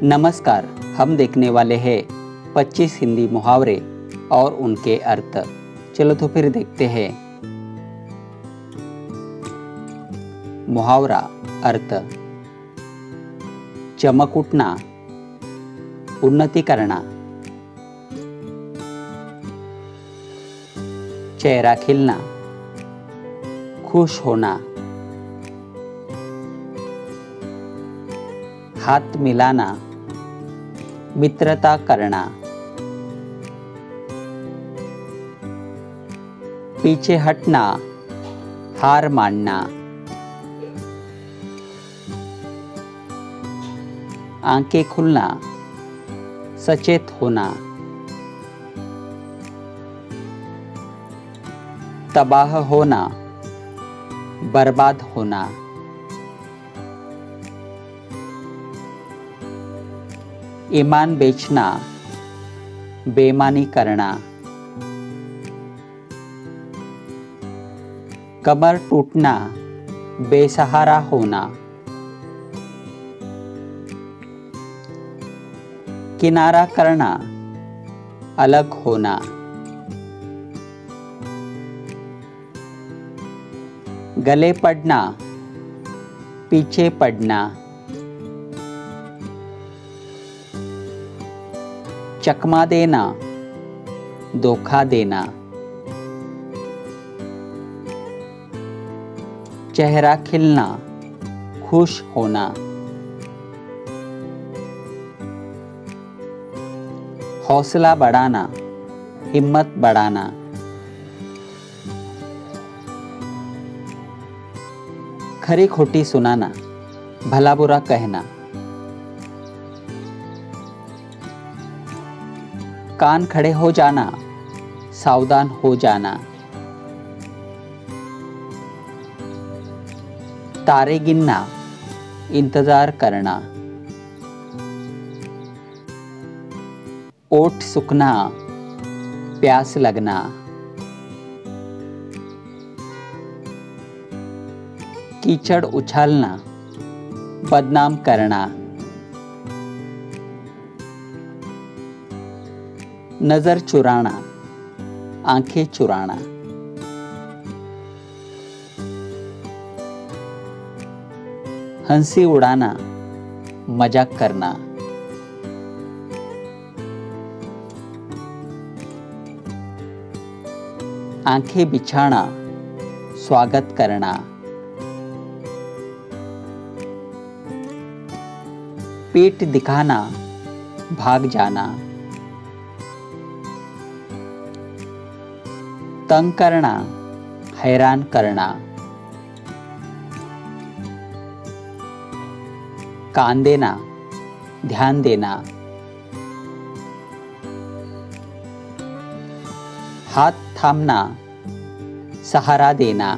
नमस्कार, हम देखने वाले हैं 25 हिंदी मुहावरे और उनके अर्थ। चलो तो फिर देखते हैं। मुहावरा अर्थ: चमक उठना, उन्नति करना, चेहरा खिलना, खुश होना, हाथ मिलाना, मित्रता करना, पीछे हटना, हार मानना, आंखें खुलना, सचेत होना, तबाह होना, बर्बाद होना, ईमान बेचना, बेईमानी करना, कमर टूटना, बेसहारा होना, किनारा करना, अलग होना, गले पड़ना, पीछे पड़ना, चकमा देना, धोखा देना, चेहरा खिलना, खुश होना, हौसला बढ़ाना, हिम्मत बढ़ाना, खरी खोटी सुनाना, भला बुरा कहना, कान खड़े हो जाना, सावधान हो जाना, तारे गिनना, इंतजार करना, ओठ सूखना, प्यास लगना, कीचड़ उछालना, बदनाम करना, नजर चुराना, आंखें चुराना, हंसी उड़ाना, मजाक करना, आंखें बिछाना, स्वागत करना, पीठ दिखाना, भाग जाना, तंग करना, हैरान करना, कान देना, ध्यान देना, हाथ थामना, सहारा देना,